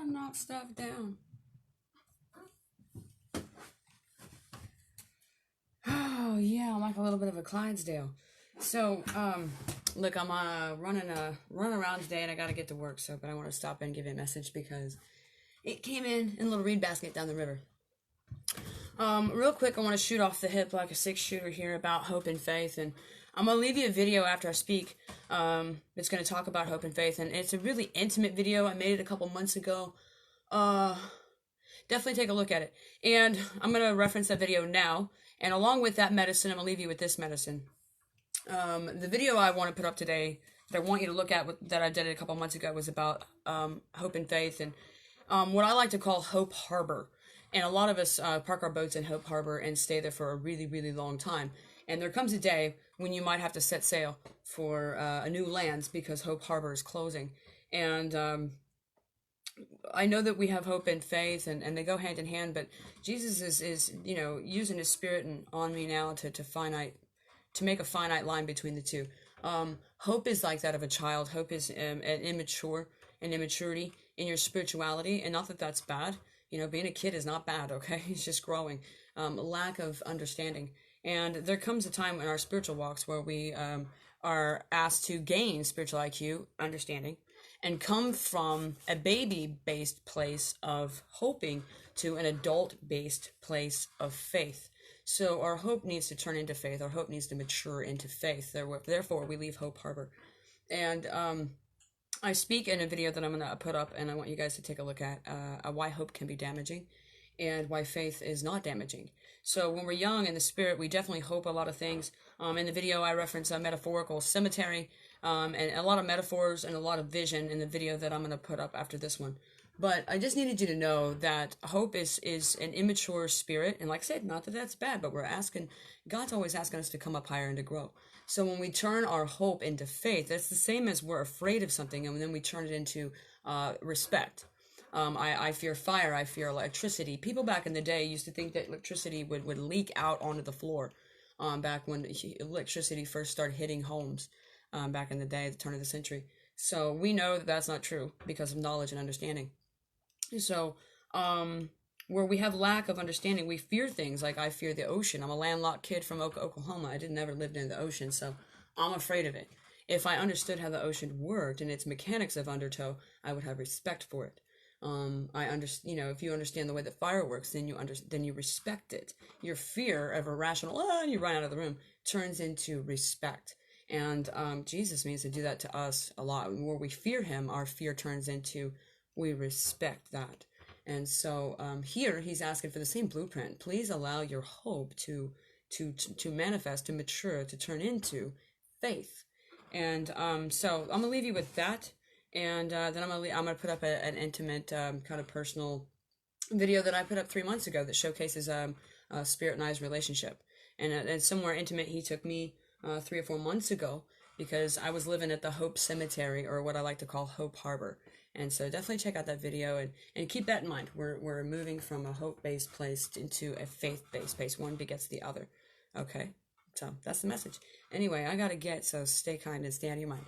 knock stuff down. Oh, yeah, I'm like a little bit of a Clydesdale. So, look, I'm running around today, and I gotta get to work. But I want to stop and give you a message because it came in a little reed basket down the river. Real quick, I want to shoot off the hip like a 6-shooter here about hope and faith, and I'm gonna leave you a video after I speak. It's gonna talk about hope and faith, and it's a really intimate video. I made it a couple months ago. Definitely take a look at it, and I'm gonna reference that video now. And along with that medicine, I'm gonna leave you with this medicine. The video I want to put up today that I want you to look at that I did a couple months ago was about hope and faith, and what I like to call Hope Harbor. And a lot of us park our boats in Hope Harbor and stay there for a really, really long time. And there comes a day when you might have to set sail for a new lands because Hope Harbor is closing. And I know that we have hope and faith, and they go hand in hand, but Jesus is using his spirit and on me now to make a finite line between the two. Hope is like that of a child. Hope is an immaturity in your spirituality, and not that that's bad. Being a kid is not bad, okay? It's just growing. Lack of understanding. And there comes a time in our spiritual walks where we are asked to gain spiritual IQ, understanding, and come from a baby-based place of hoping to an adult-based place of faith. So our hope needs to turn into faith. Our hope needs to mature into faith. Therefore, we leave Hope Harbor. And I speak in a video that I'm going to put up, and I want you guys to take a look at why hope can be damaging and why faith is not damaging. So when we're young in the spirit, we definitely hope a lot of things. In the video, I reference a metaphorical cemetery and a lot of metaphors and a lot of vision in the video that I'm going to put up after this one. But I just needed you to know that hope is an immature spirit. And like I said, not that that's bad, but God's always asking us to come up higher and to grow. So when we turn our hope into faith, that's the same as we're afraid of something, and then we turn it into respect. I fear fire. I fear electricity. People back in the day used to think that electricity would leak out onto the floor back when electricity first started hitting homes back in the day, at the turn of the century. So we know that that's not true because of knowledge and understanding. So where we have lack of understanding, we fear things like I fear the ocean. I'm a landlocked kid from Oklahoma. I never lived in the ocean, so I'm afraid of it. If I understood how the ocean worked and its mechanics of undertow, I would have respect for it. If you understand the way that fire works, then you respect it. Your fear of irrational, and you run out of the room, turns into respect. And Jesus means to do that to us a lot. Where we fear him, our fear turns into we respect that. And so here he's asking for the same blueprint. Please allow your hope to manifest, to mature, to turn into faith. And so I'm gonna leave you with that. And then I'm gonna put up an intimate kind of personal video that I put up 3 months ago that showcases Spirit and I's relationship. And somewhere intimate he took me 3 or 4 months ago because I was living at the Hope Cemetery, or what I like to call Hope Harbor. And so definitely check out that video and keep that in mind. We're moving from a hope-based place into a faith-based place. One begets the other. Okay? So that's the message. Anyway, I gotta get, so stay kind and stay out of your mind.